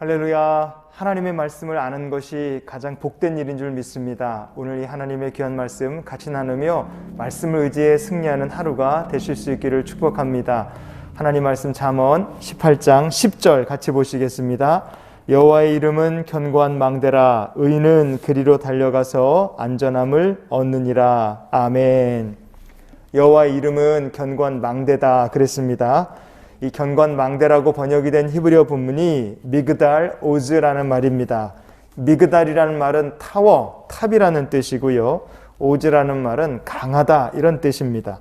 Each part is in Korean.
할렐루야. 하나님의 말씀을 아는 것이 가장 복된 일인 줄 믿습니다. 오늘 이 하나님의 귀한 말씀 같이 나누며 말씀을 의지해 승리하는 하루가 되실 수 있기를 축복합니다. 하나님 말씀 잠언 18장 10절 같이 보시겠습니다. 여호와의 이름은 견고한 망대라. 의인은 그리로 달려가서 안전함을 얻느니라. 아멘. 여호와의 이름은 견고한 망대다 그랬습니다. 이 견고한 망대라고 번역이 된 히브리어 본문이 미그달 오즈라는 말입니다. 미그달이라는 말은 타워, 탑이라는 뜻이고요. 오즈라는 말은 강하다 이런 뜻입니다.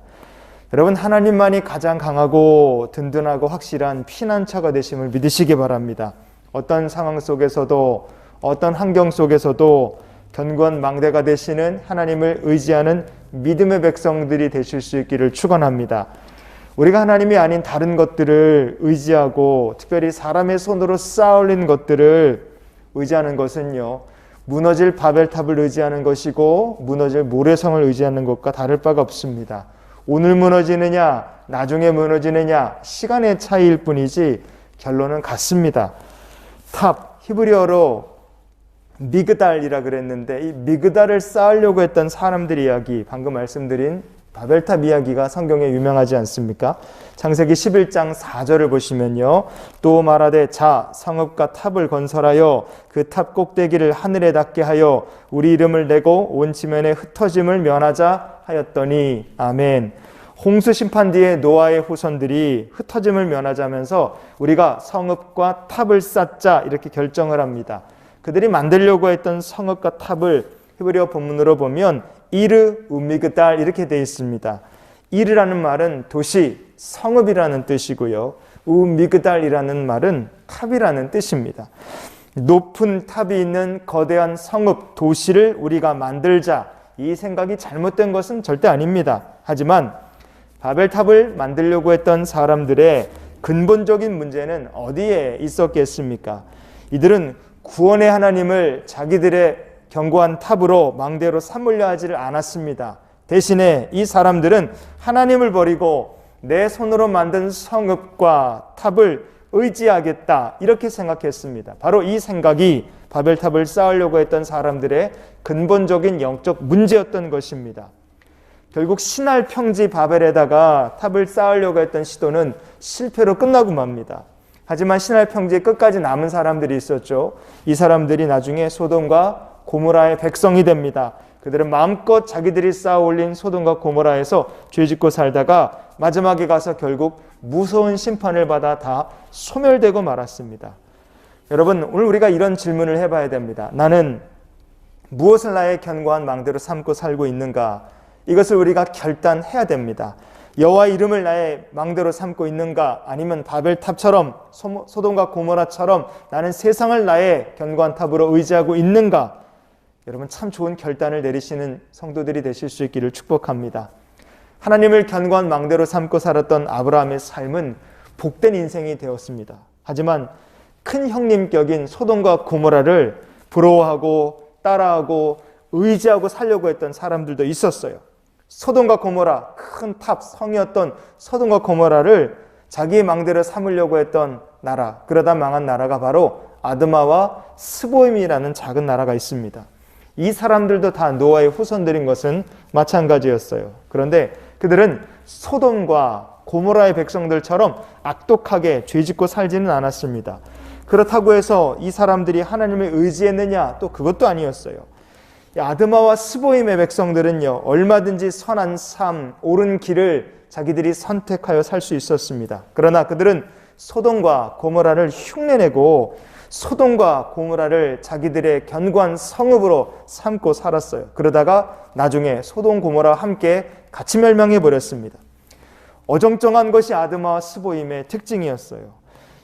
여러분, 하나님만이 가장 강하고 든든하고 확실한 피난처가 되심을 믿으시기 바랍니다. 어떤 상황 속에서도 어떤 환경 속에서도 견고한 망대가 되시는 하나님을 의지하는 믿음의 백성들이 되실 수 있기를 축원합니다. 우리가 하나님이 아닌 다른 것들을 의지하고 특별히 사람의 손으로 쌓아 올린 것들을 의지하는 것은요, 무너질 바벨탑을 의지하는 것이고 무너질 모래성을 의지하는 것과 다를 바가 없습니다. 오늘 무너지느냐 나중에 무너지느냐 시간의 차이일 뿐이지 결론은 같습니다. 탑, 히브리어로 미그달이라 그랬는데 이 미그달을 쌓으려고 했던 사람들 이야기, 방금 말씀드린 바벨탑 이야기가 성경에 유명하지 않습니까? 창세기 11장 4절을 보시면요, 또 말하되 자 성읍과 탑을 건설하여 그 탑 꼭대기를 하늘에 닿게 하여 우리 이름을 내고 온 지면에 흩어짐을 면하자 하였더니 아멘. 홍수 심판 뒤에 노아의 후손들이 흩어짐을 면하자면서 우리가 성읍과 탑을 쌓자 이렇게 결정을 합니다. 그들이 만들려고 했던 성읍과 탑을 히브리어 본문으로 보면 이르 우미그달 이렇게 되어 있습니다. 이르라는 말은 도시, 성읍이라는 뜻이고요. 우미그달이라는 말은 탑이라는 뜻입니다. 높은 탑이 있는 거대한 성읍, 도시를 우리가 만들자, 이 생각이 잘못된 것은 절대 아닙니다. 하지만 바벨탑을 만들려고 했던 사람들의 근본적인 문제는 어디에 있었겠습니까? 이들은 구원의 하나님을 자기들의 견고한 탑으로 망대로 삼으려 하지를 않았습니다. 대신에 이 사람들은 하나님을 버리고 내 손으로 만든 성읍과 탑을 의지하겠다 이렇게 생각했습니다. 바로 이 생각이 바벨탑을 쌓으려고 했던 사람들의 근본적인 영적 문제였던 것입니다. 결국 신할 평지 바벨에다가 탑을 쌓으려고 했던 시도는 실패로 끝나고 맙니다. 하지만 신할 평지에 끝까지 남은 사람들이 있었죠. 이 사람들이 나중에 소돔과 고모라의 백성이 됩니다. 그들은 마음껏 자기들이 쌓아 올린 소돔과 고모라에서 죄짓고 살다가 마지막에 가서 결국 무서운 심판을 받아 다 소멸되고 말았습니다. 여러분, 오늘 우리가 이런 질문을 해봐야 됩니다. 나는 무엇을 나의 견고한 망대로 삼고 살고 있는가? 이것을 우리가 결단해야 됩니다. 여호와의 이름을 나의 망대로 삼고 있는가? 아니면 바벨탑처럼 소돔과 고모라처럼 나는 세상을 나의 견고한 탑으로 의지하고 있는가? 여러분, 참 좋은 결단을 내리시는 성도들이 되실 수 있기를 축복합니다. 하나님을 견고한 망대로 삼고 살았던 아브라함의 삶은 복된 인생이 되었습니다. 하지만 큰 형님격인 소돔과 고모라를 부러워하고 따라하고 의지하고 살려고 했던 사람들도 있었어요. 소돔과 고모라, 큰 탑, 성이었던 소돔과 고모라를 자기의 망대로 삼으려고 했던 나라, 그러다 망한 나라가 바로 아드마와 스보임이라는 작은 나라가 있습니다. 이 사람들도 다 노아의 후손들인 것은 마찬가지였어요. 그런데 그들은 소돔과 고모라의 백성들처럼 악독하게 죄짓고 살지는 않았습니다. 그렇다고 해서 이 사람들이 하나님을 의지했느냐? 또 그것도 아니었어요. 아드마와 스보임의 백성들은요, 얼마든지 선한 삶, 옳은 길을 자기들이 선택하여 살 수 있었습니다. 그러나 그들은 소돔과 고모라를 흉내내고 소돔과 고모라를 자기들의 견고한 성읍으로 삼고 살았어요. 그러다가 나중에 소돔 고모라와 함께 같이 멸망해 버렸습니다. 어정쩡한 것이 아드마와 스보임의 특징이었어요.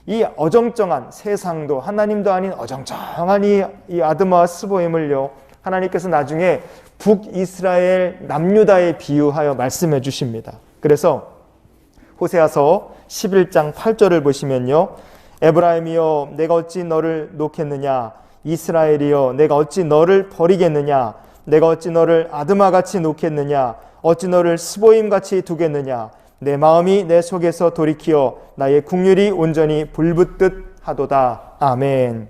이 어정쩡한, 세상도 하나님도 아닌 어정쩡한 이 아드마와 스보임을요, 하나님께서 나중에 북이스라엘 남유다에 비유하여 말씀해 주십니다. 그래서 호세아서 11장 8절을 보시면요, 에브라임이여 내가 어찌 너를 놓겠느냐? 이스라엘이여 내가 어찌 너를 버리겠느냐? 내가 어찌 너를 아드마같이 놓겠느냐? 어찌 너를 스보임같이 두겠느냐? 내 마음이 내 속에서 돌이키어 나의 국률이 온전히 불붙듯 하도다. 아멘.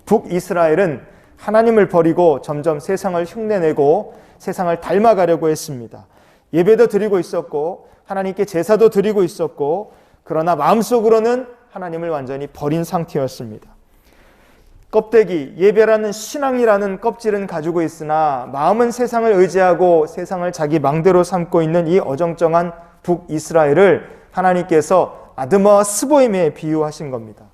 북이스라엘은 하나님을 버리고 점점 세상을 흉내내고 세상을 닮아가려고 했습니다. 예배도 드리고 있었고 하나님께 제사도 드리고 있었고, 그러나 마음속으로는 하나님을 완전히 버린 상태였습니다. 껍데기, 예배라는 신앙이라는 껍질은 가지고 있으나 마음은 세상을 의지하고 세상을 자기 망대로 삼고 있는 이 어정쩡한 북이스라엘을 하나님께서 아드마와 스보임에 비유하신 겁니다.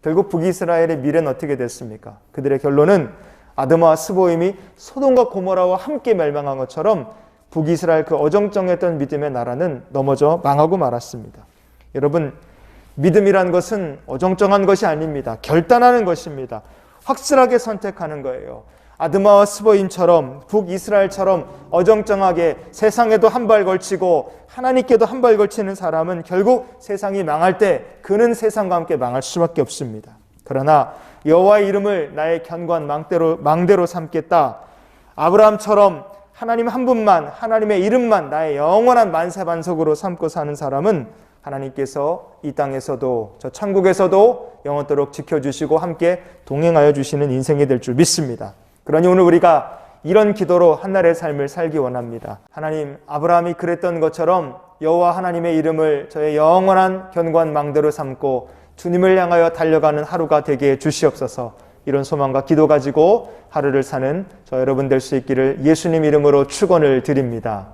결국 북이스라엘의 미래는 어떻게 됐습니까? 그들의 결론은 아드마와 스보임이 소돔과 고모라와 함께 멸망한 것처럼 북이스라엘 그 어정쩡했던 믿음의 나라는 넘어져 망하고 말았습니다. 여러분, 믿음이란 것은 어정쩡한 것이 아닙니다. 결단하는 것입니다. 확실하게 선택하는 거예요. 아드마와 스보임처럼 북이스라엘처럼 어정쩡하게 세상에도 한 발 걸치고 하나님께도 한 발 걸치는 사람은 결국 세상이 망할 때 그는 세상과 함께 망할 수밖에 없습니다. 그러나 여호와의 이름을 나의 견고한 망대로 삼겠다. 아브라함처럼 하나님 한 분만, 하나님의 이름만 나의 영원한 만세반석으로 삼고 사는 사람은 하나님께서 이 땅에서도 저 천국에서도 영원토록 지켜주시고 함께 동행하여 주시는 인생이 될 줄 믿습니다. 그러니 오늘 우리가 이런 기도로 한날의 삶을 살기 원합니다. 하나님, 아브라함이 그랬던 것처럼 여호와 하나님의 이름을 저의 영원한 견고한 망대로 삼고 주님을 향하여 달려가는 하루가 되게 해 주시옵소서. 이런 소망과 기도 가지고 하루를 사는 저 여러분 될 수 있기를 예수님 이름으로 축원을 드립니다.